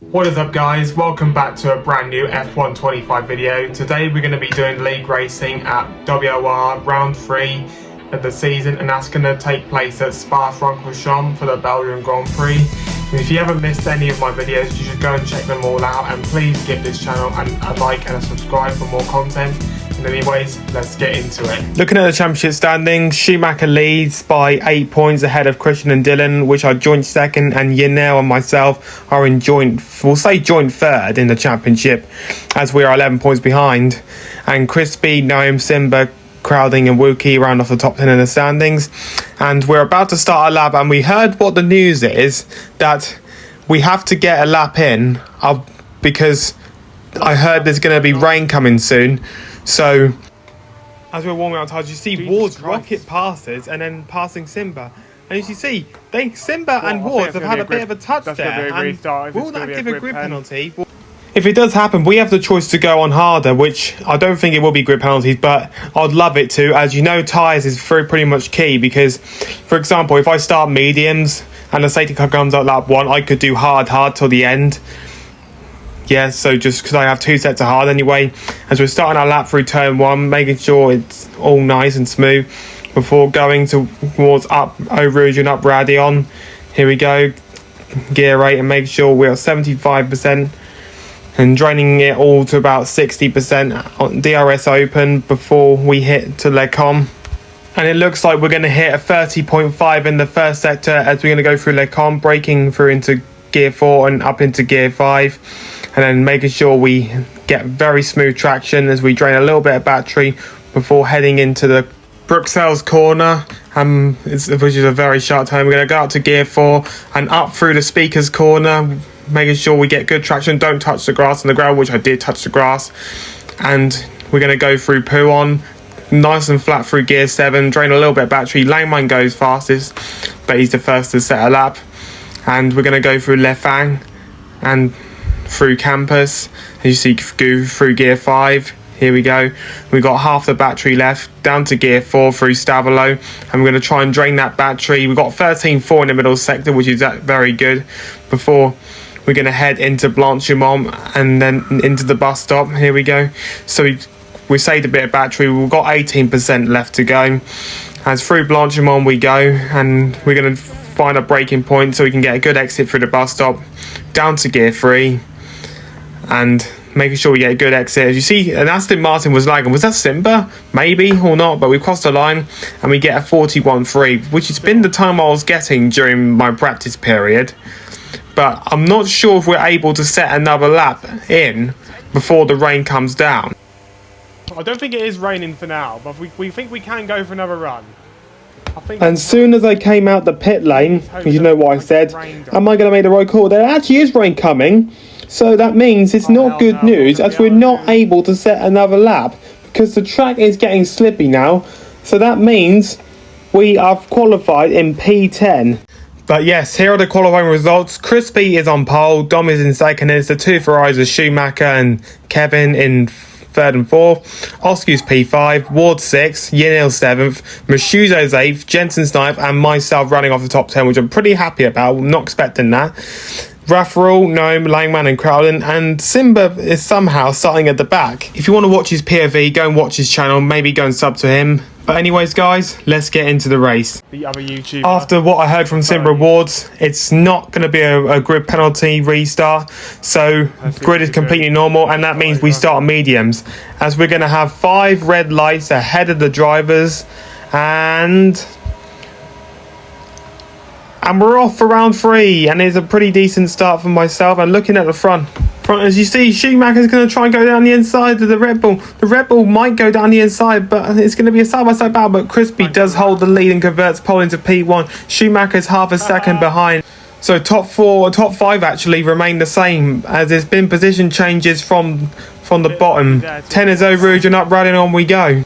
What is up guys, welcome back to a brand new F1 25 video. Today we're going to be doing league racing at WOR round 3 of the season, and that's going to take place at Spa Francorchamps for the Belgium Grand Prix. And if you haven't missed any of my videos, you should go and check them all out, and please give this channel a like and a subscribe for more content. And anyways, let's get into it. Looking at the championship standings, Schumacher leads by 8 points ahead of Christian and Dylan, which are joint second, and Yanel and myself are in joint third in the championship, as we are 11 points behind. And Crispy, Noam, Simba, Crowding and Wookie round off the top 10 in the standings. And we're about to start a lap, and we heard what the news is, that we have to get a lap in because I heard there's going to be rain coming soon. So as we're warming up tires, you see Ward's rocket passes and then passing Simba. And as you see, Simba and Ward have had a bit of a touch there. And will that give a grid penalty? If it does happen, we have the choice to go on harder, which I don't think it will be grid penalties, but I'd love it to. As you know, tyres is pretty much key, because, for example, if I start mediums and the safety car comes out lap 1, I could do hard till the end. Yeah, so just because I have 2 sets of hard anyway. As we're starting our lap through turn 1, making sure it's all nice and smooth before going towards up Rouge and up Radion. Here we go, gear 8, and make sure we're at 75%. And draining it all to about 60% on DRS open before we hit to Le Com. And it looks like we're going to hit a 30.5 in the first sector as we're going to go through Le Com, braking through into gear 4 and up into gear 5. And then making sure we get very smooth traction as we drain a little bit of battery before heading into the Bruxelles corner, which is a very sharp turn. We're going to go out to gear 4 and up through the speakers corner, making sure we get good traction, don't touch the grass and the gravel, which I did touch the grass. And we're going to go through Pouon, nice and flat through gear 7, drain a little bit of battery. Langman goes fastest, but he's the first to set a lap. And we're going to go through Le Fang and through Campus, as you see, go through gear 5. Here we go, we've got half the battery left, down to gear 4 through Stavolo, and we're going to try and drain that battery. We've got 13.4 in the middle sector, which is very good, before we're going to head into Blanchimont and then into the bus stop. Here we go, so we saved a bit of battery, we've got 18% left to go. As through Blanchimont we go, and we're going to find a braking point so we can get a good exit through the bus stop, down to gear 3, and making sure we get a good exit. As you see, an Aston Martin was lagging. Was that Simba? Maybe, or not, but we crossed the line and we get a 41.3, which has been the time I was getting during my practice period. But I'm not sure if we're able to set another lap in before the rain comes down. I don't think it is raining for now, but we think we can go for another run. And soon as I came out the pit lane, you know what I said, am I going to make the right call? There actually is rain coming. So that means it's not good news, as we're not able to set another lap because the track is getting slippy now. So that means we are qualified in P10. But yes, here are the qualifying results. Crispy is on pole, Dom is in second, it's the 2 Ferraris of Schumacher and Kevin in 3rd and 4th. Oscu's P5, Ward 6th, Yanil 7th, Mashuzo's 8th, Jensen's 9th, and myself running off the top 10, which I'm pretty happy about. I'm not expecting that. Rafferal, Noam, Langman and Crowden, and Simba is somehow starting at the back. If you want to watch his POV, go and watch his channel, maybe go and sub to him. But anyways guys, let's get into the race. The other YouTuber. After what I heard from Simba Awards, it's not going to be a grid penalty restart, so grid is completely normal, and that means we start mediums, as we're going to have 5 red lights ahead of the drivers, and we're off for round 3, and it's a pretty decent start for myself. And looking at the front, as you see, Schumacher's going to try and go down the inside of the Red Bull. The Red Bull might go down the inside, but it's going to be a side-by-side battle. But Crispy does hold the lead and converts pole into P1. Schumacher's half a second behind. So top 5 actually remain the same, as there's been position changes from the bottom. 10 is Eau Rouge and up running on we go.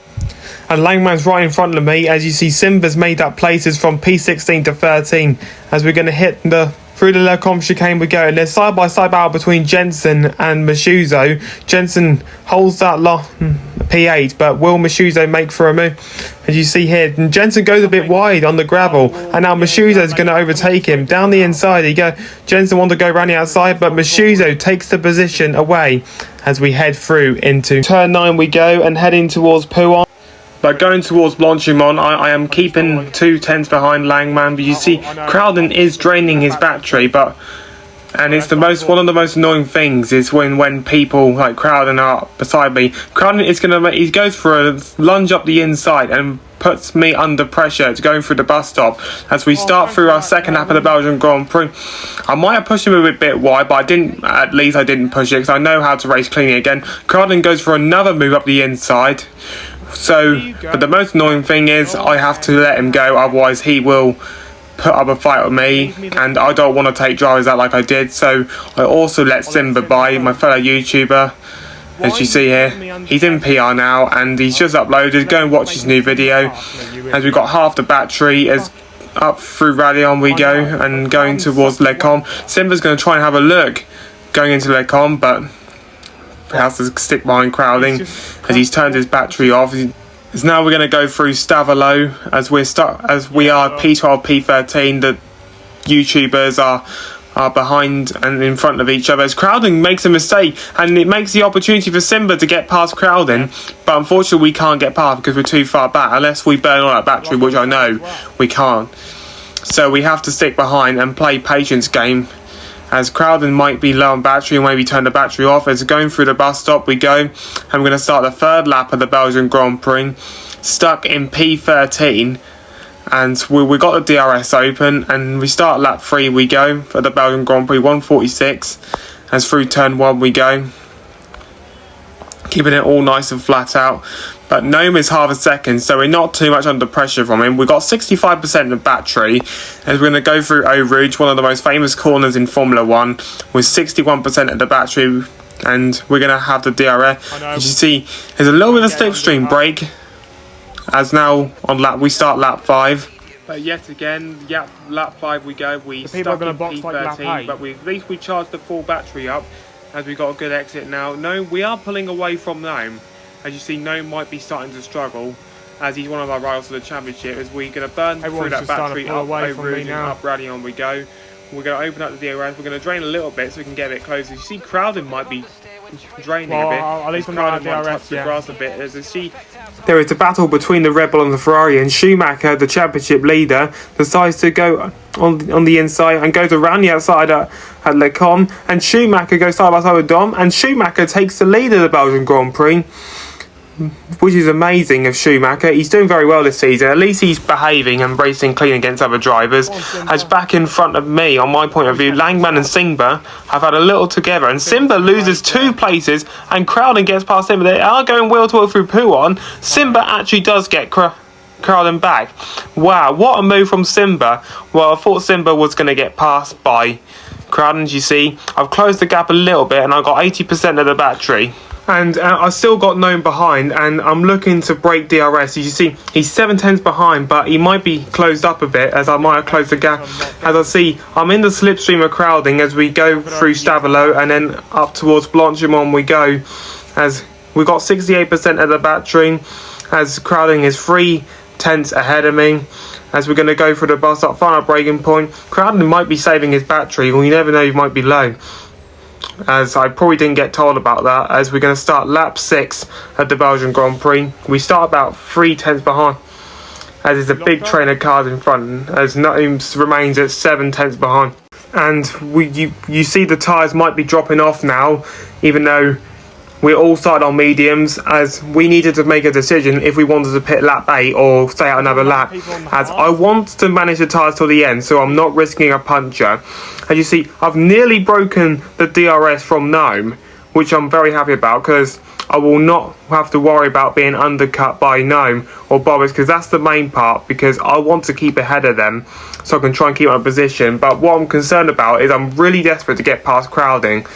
And Langman's right in front of me. As you see, Simba's made up places from P16 to 13, as we're going to hit the through the Lecombe chicane we go, and there's side-by-side battle between Jensen and Mashuzo. Jensen holds that P8, but will Mashuzo make for a move? As you see here, and Jensen goes a bit wide on the gravel, and now Mashuzo is going to overtake him. Down the inside he go. Jensen wants to go around the outside, but Mashuzo takes the position away as we head through into turn 9 we go, and heading towards Pouan. But going towards Blanchimont, I am keeping 2 tenths behind Langman. But you see, Crowden is draining his battery, and it's one of the most annoying things is when people like Crowden are beside me. Crowden is he goes for a lunge up the inside and puts me under pressure. It's going through the bus stop as we start through our second lap of the Belgian Grand Prix. I might have pushed him a bit wide, but at least I didn't push it because I know how to race cleanly again. Crowden goes for another move up the inside. But the most annoying thing is I have to let him go, otherwise he will put up a fight with me, and I don't want to take drivers out like I did. So I also let Simba by, my fellow YouTuber. As you see here, he's in PR now and he's just uploaded. Go and watch his new video. As we've got half the battery, as up through Radion we go and going towards Lecombe. Simba's going to try and have a look going into Lecombe, but has to stick behind Crowding as he's turned his battery off. As now we're going to go through Stavalo as we are P12, P13. The YouTubers are behind and in front of each other as Crowding makes a mistake, and it makes the opportunity for Simba to get past Crowding, but unfortunately we can't get past because we're too far back unless we burn all that battery, which I know we can't. So we have to stick behind and play patience game, as Crowden might be low on battery and maybe turn the battery off. As going through the bus stop we go, and we're going to start the third lap of the Belgian Grand Prix, stuck in P13, and we got the DRS open, and we start lap 3 we go for the Belgian Grand Prix, 146, as through turn 1 we go, keeping it all nice and flat out. But Gnome is half a second, so we're not too much under pressure from him. We've got 65% of battery, as we're going to go through Eau Rouge, one of the most famous corners in Formula 1, with 61% of the battery, and we're going to have the DRS. As you see, there's a little bit of slipstream break, as now on we start lap 5. But yet again, lap 5 we go. We stuck in P13, but at least we charged the full battery up, as we got a good exit now. Gnome, we are pulling away from Gnome. As you see, Gnome might be starting to struggle, as he's one of our rivals for the championship. As we're going to burn through that battery up over and up Radion we go. We're going to open up the DRS. We're going to drain a little bit so we can get a bit closer. You see, Crowden might be draining a bit. At least Crowden might touch the grass a bit. There is a battle between the Red Bull and the Ferrari, and Schumacher, the championship leader, decides to go on the inside and goes around the outside at Lecombe, and Schumacher goes side by side with Dom, and Schumacher takes the lead of the Belgian Grand Prix, which is amazing of Schumacher. He's doing very well this season. At least he's behaving and racing clean against other drivers. As back in front of me, on my point of view, Langman and Simba have had a little together, and Simba loses 2 places and Crowden gets past Simba. They are going wheel to wheel through Pouan. Simba actually does get Crowden back. Wow, what a move from Simba. Well, I thought Simba was going to get passed by Crowden. As you see, I've closed the gap a little bit and I've got 80% of the battery. And I still got Gnome behind, and I'm looking to break DRS. As you see, he's 7 tenths behind, but he might be closed up a bit, as I might have closed the gap. As I see, I'm in the slipstream of Crowding as we go through Stavalo and then up towards Blanchimont we go, as we've got 68% of the battery, as Crowding is 3 tenths ahead of me. As we're going to go through the bus up, final braking point. Crowding might be saving his battery, well, you never know, he might be low. As I probably didn't get told about that, as we're going to start lap 6 at the Belgian Grand Prix. We start about 3 tenths behind, as there's a big train of cars in front, as Gnome remains at 7 tenths behind. And you see the tyres might be dropping off now, even though we all started on mediums, as we needed to make a decision if we wanted to pit lap 8 or stay out another lap, as I want to manage the tyres till the end, so I'm not risking a puncture. As you see, I've nearly broken the DRS from Gnome, which I'm very happy about, because I will not have to worry about being undercut by Gnome or Bobbers, because that's the main part, because I want to keep ahead of them so I can try and keep my position. But what I'm concerned about is I'm really desperate to get past Crowding,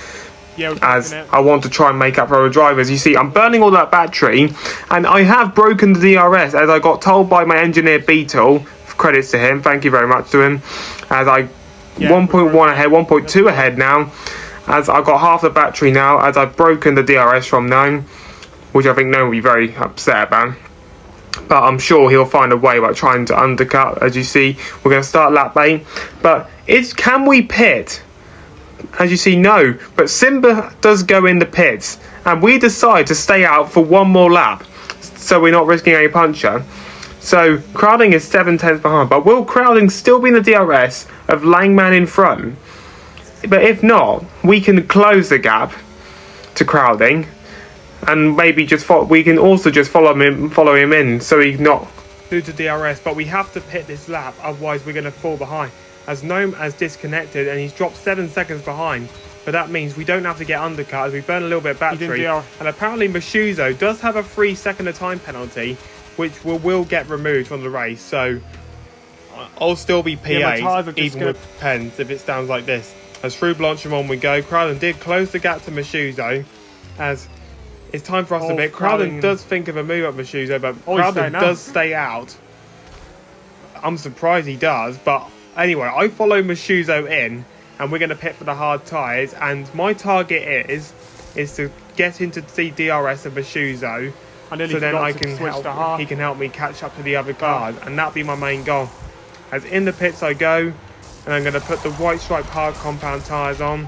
as I want to try and make up for other drivers. You see, I'm burning all that battery, and I have broken the DRS, as I got told by my engineer Beetle. Credits to him, thank you very much to him, as I 1.1 ahead, 1.2 ahead now, as I've got half the battery now, as I've broken the DRS from Gnome, which I think Gnome will be very upset about. But I'm sure he'll find a way by trying to undercut. As you see, we're going to start lap 8. But can we pit? As you see, no. But Simba does go in the pits, and we decide to stay out for one more lap, so we're not risking a puncture. So Crowding is 7 tenths behind, but will Crowding still be in the DRS of Langman in front? But if not, we can close the gap to Crowding, and maybe we can also just follow him in, so he's not due to DRS. But we have to pit this lap, otherwise we're going to fall behind. As Gnome has disconnected and he's dropped 7 seconds behind, but that means we don't have to get undercut as we burn a little bit of battery. And apparently Mashuzo does have a 3-second of time penalty, which will get removed from the race. So I'll still be P8 even with pens if it stands like this. As through Blanchimont we go. Crowden did close the gap to Mashuzo, as it's time for us to pit. Crowden does think of a move up Mashuzo, but Crowden does stay out. I'm surprised he does, but anyway, I follow Mashuzo in, and we're going to pit for the hard tyres. And my target is to get into the DRS of Mashuzo, so then he can help me catch up to the other cars, and that'll be my main goal. As in the pits I go, and I'm going to put the white stripe hard compound tyres on,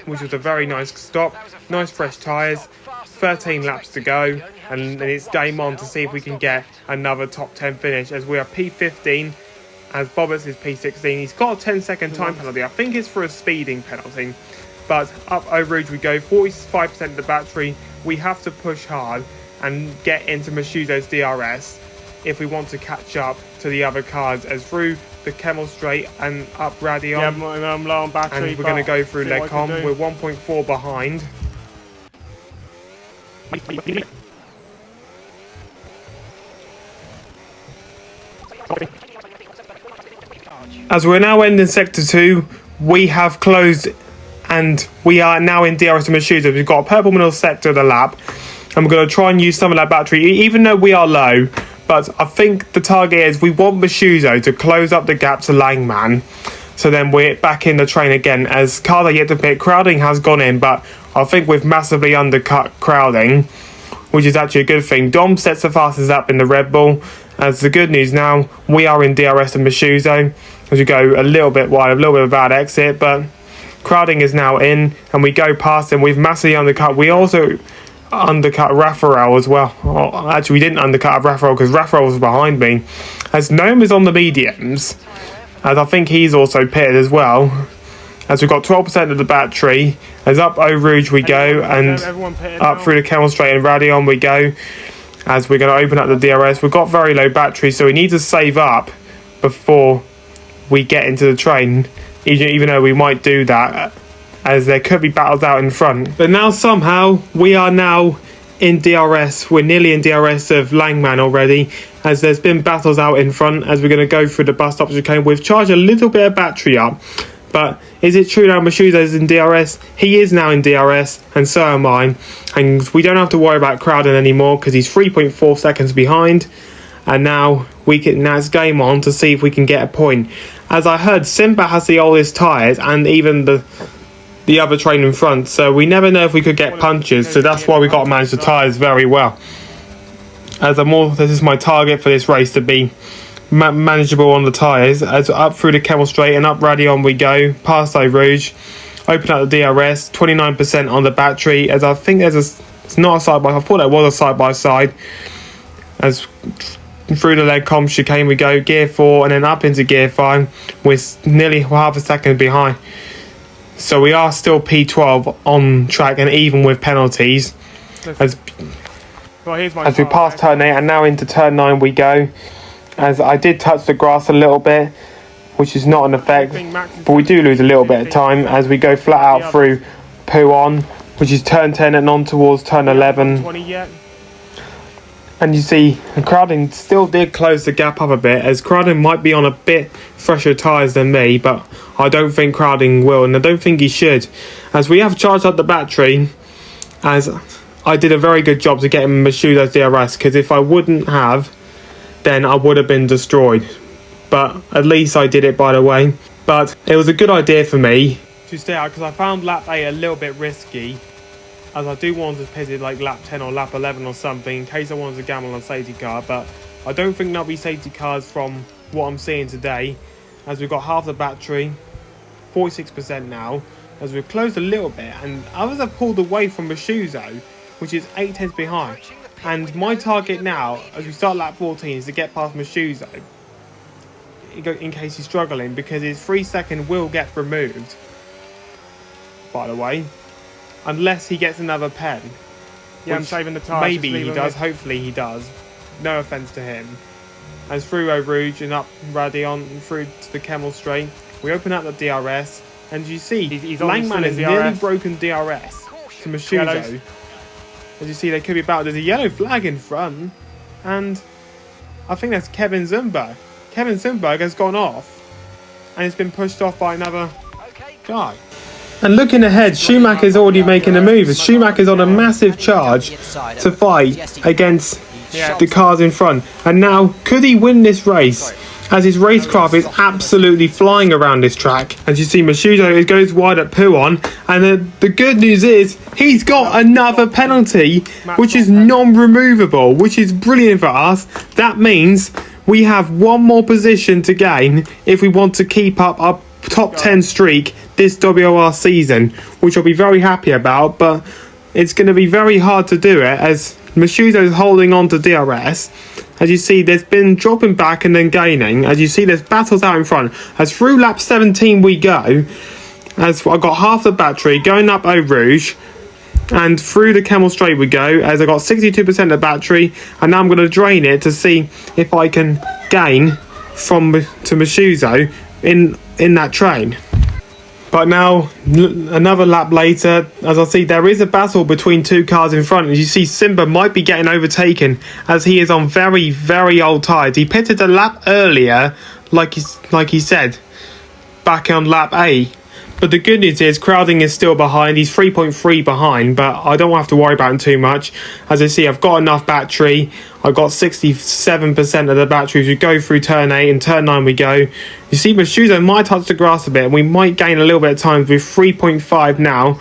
which was a very nice stop. Nice fresh tyres. 13 laps to go, and then it's game on to see if we can get another top 10 finish, as we are P15. As Bobbitts is P16. He's got a 10-second time penalty. I think it's for a speeding penalty. But up Eau Rouge we go. 45% of the battery. We have to push hard and get into Mashuzo's DRS if we want to catch up to the other cars. As through the Kemmel Straight and up Radion. Yeah, I'm low on battery. And we're going to go through Lecom. We're 1.4 behind. As we're now ending Sector 2, we have closed and we are now in DRS and Mashuzo. We've got a purple middle sector of the lap, and we're going to try and use some of that battery, even though we are low. But I think the target is we want Mashuzo to close up the gap to Langman, so then we're back in the train again. As cars are yet to pit, Crowding has gone in, but I think we've massively undercut Crowding, which is actually a good thing. Dom sets the fastest up in the Red Bull. As the good news now, we are in DRS and Mashuzo, as we go a little bit wide, a little bit of a bad exit, but Crowding is now in, and we go past him. We've massively undercut. We also undercut Raphael as well. Oh, actually, we didn't undercut Raphael because Raphael was behind me. As Gnome is on the mediums, as I think he's also pitted as well. As we've got 12% of the battery, as up Eau Rouge we go, and up through the Kemmel Straight and Radion we go. As we're going to open up the DRS, we've got very low battery, so we need to save up before we get into the train, even though we might do that, as there could be battles out in front. But now somehow we are now in DRS. We're nearly in DRS of Langman already, as there's been battles out in front. As we're going to go through the bus stop chicane, we've charged a little bit of battery up. But is it true now Mashuzo's in DRS? He is now in DRS, and so am I. And we don't have to worry about Crowden anymore, because he's 3.4 seconds behind. And now it's game on to see if we can get a point. As I heard, Simba has the oldest tyres, and even the other train in front. So we never know if we could get punches. So that's why we got to manage the tyres very well. This is my target for this race, to be manageable on the tyres. As up through the Kemmel Straight and up Radion we go, past Eau Rouge, open up the DRS, 29% on the battery. As I think it's not a side by. I thought it was a side by side. As through the Lecom chicane we go, gear 4, and then up into gear 5. We're nearly half a second behind, so we are still P12 on track, and even with penalties. As we pass turn 8 and now into turn 9 we go. As I did touch the grass a little bit, which is not an effect, but we do lose a little bit of time as we go flat out through Pouon, which is turn 10 and on towards turn 11. And you see, Crowden still did close the gap up a bit, as Crowden might be on a bit fresher tyres than me, but I don't think Crowden will, and I don't think he should. As we have charged up the battery, as I did a very good job to get him Mashuzo's DRS, because if I wouldn't have, then I would have been destroyed. But at least I did it, by the way. but it was a good idea for me to stay out because I found lap 8 a little bit risky, as I do want to pit it like lap 10 or lap 11 or something in case I wanted to gamble on a safety car, but I don't think there'll be safety cars from what I'm seeing today, as we've got half the battery, 46% now, as we've closed a little bit, and others have pulled away from Mashuzo, which is 8 tenths behind. And my target now, as we start lap 14, is to get past Mashuzo, in case he's struggling, because his 3 second will get removed, by the way, unless he gets another pen. Yeah, I'm saving the tyres. Maybe he does, hopefully he does. No offence to him. As through Eau Rouge and up Radion and through to the Kemmel Straight, we open up the DRS, and you see, Langman has nearly broken DRS to Mashuzo. As you see, they could be about. There's a yellow flag in front, and I think that's Kevin Zumba. Kevin Zumba has gone off, and it's been pushed off by another guy. And looking ahead, Schumacher's already making a move, as Schumacher's on a massive charge to fight against the cars in front. And now, could he win this race? As his racecraft is absolutely flying around this track. As you see, Mashuzo goes wide at Pouon, and the good news is he's got another penalty, which is non-removable, which is brilliant for us. That means we have one more position to gain if we want to keep up our top 10 streak this WOR season, which I'll be very happy about, but it's going to be very hard to do it as Mashuzo is holding on to DRS. As you see, there's been dropping back and then gaining. As you see, there's battles out in front. As through lap 17 we go, as I got half the battery going up Eau Rouge, and through the Kemmel Straight we go, as I got 62% of battery, and now I'm going to drain it to see if I can gain to Mashuzo in that train. But now, another lap later, as I see, there is a battle between two cars in front. As you see, Simba might be getting overtaken as he is on very, very old tyres. He pitted a lap earlier, like he said, back on lap 8. But the good news is, crowding is still behind. He's 3.3 behind, but I don't have to worry about him too much. As I see, I've got enough battery. I've got 67% of the battery as we go through turn 8 and turn 9 we go. You see, Mashuzo might touch the grass a bit, and we might gain a little bit of time with 3.5 now.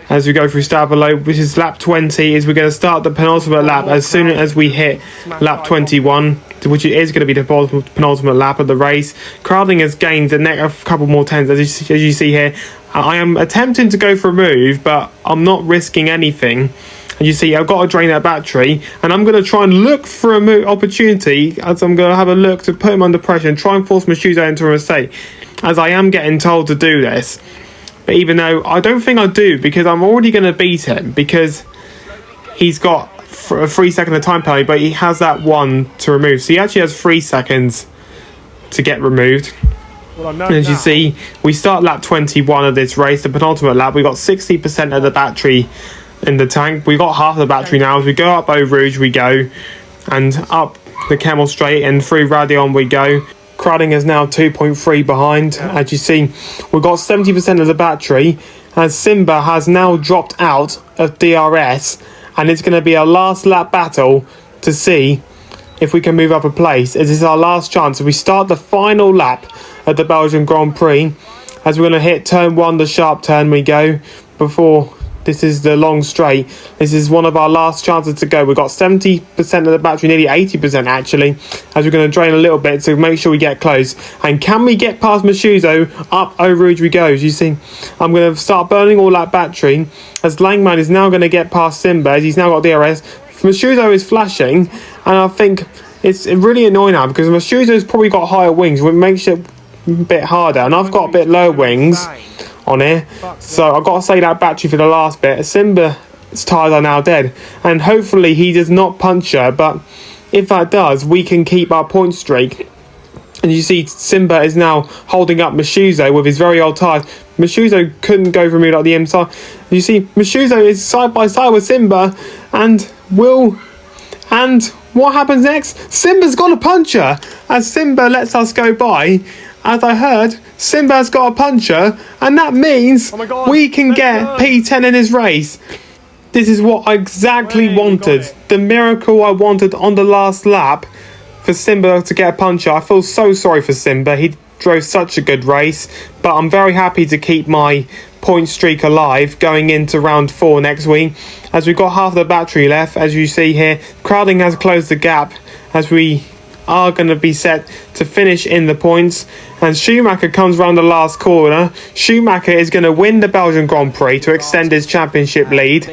As we go through Stavolo, which is lap 20, is we're going to start the penultimate lap as soon as we hit lap 21, which is going to be the penultimate lap of the race. Crowding has gained a couple more tenths, as you see here. I am attempting to go for a move, but I'm not risking anything. And you see, I've got to drain that battery, and I'm going to try and look for a opportunity, as I'm going to have a look to put him under pressure and try and force Mashuzo into a mistake, as I am getting told to do this. But even though I don't think I do, because I'm already going to beat him, because he's got a 3 second of time penalty, but he has that one to remove. So he actually has 3 seconds to get removed. And as you see, we start lap 21 of this race, the penultimate lap. We've got 60% of the battery in the tank. We've got half the battery now. As we go up Eau Rouge we go, and up the Kemmel Straight and through Radion we go. Crowding is now 2.3 behind. As you see, we've got 70% of the battery, as Simba has now dropped out of DRS, and it's going to be a last lap battle to see if we can move up a place. This is our last chance. We start the final lap at the Belgian Grand Prix, as we're going to hit turn 1, the sharp turn we go, before this is the long straight. This is one of our last chances to go. We've got 70% of the battery, nearly 80% actually, as we're going to drain a little bit to make sure we get close. And can we get past Mashuzo? Up Eau Rouge we go. As you see, I'm going to start burning all that battery, as Langman is now going to get past Simba, as he's now got DRS. Mashuzo is flashing, and I think it's really annoying now, because Mashuzo's probably got higher wings, which makes it a bit harder, and I've got a bit lower wings on here, so I've got to save that battery for the last bit. Simba's tyres are now dead, and hopefully he does not puncture, but if that does, we can keep our point streak. And you see, Simba is now holding up Mashuzo with his very old tyres. Mashuzo couldn't go for me like the inside. You see, Mashuzo is side by side with Simba, and what happens next? Simba's got a puncher, as Simba lets us go by. As I heard, Simba's got a puncher, and that means we can get P10 in his race. This is what I exactly wanted. The miracle I wanted on the last lap, for Simba to get a puncher. I feel so sorry for Simba. He drove such a good race, but I'm very happy to keep my point streak alive going into round 4 next week, as we've got half the battery left. As you see here, crowding has closed the gap as we are going to be set to finish in the points, and Schumacher comes round the last corner. Schumacher is going to win the Belgian Grand Prix to extend his championship lead,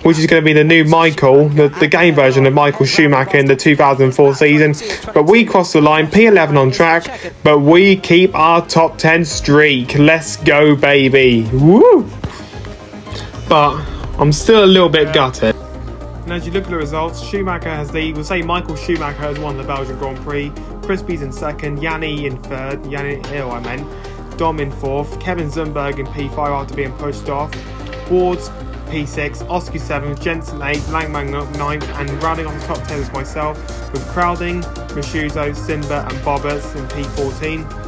which is going to be the new Michael, the game version of Michael Schumacher in the 2004 season. But we cross the line, P11 on track, but we keep our top 10 streak. Let's go, baby. Woo! But I'm still a little bit gutted. And as you look at the results, Schumacher has we'll say Michael Schumacher has won the Belgian Grand Prix, Crispy's in second, Yanni in third, Dom in fourth, Kevin Zumberg in P5 after being pushed off, Ward's P6, Oscar 7th, Jensen 8th, Langman 9th, and rounding off the top 10 is myself with Crowding, Mishuzo, Simba and Bobbers in P14.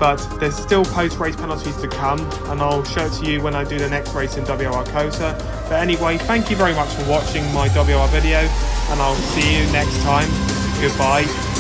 But there's still post-race penalties to come, and I'll show it to you when I do the next race in WOR Kota. But anyway, thank you very much for watching my WOR video, and I'll see you next time. Goodbye.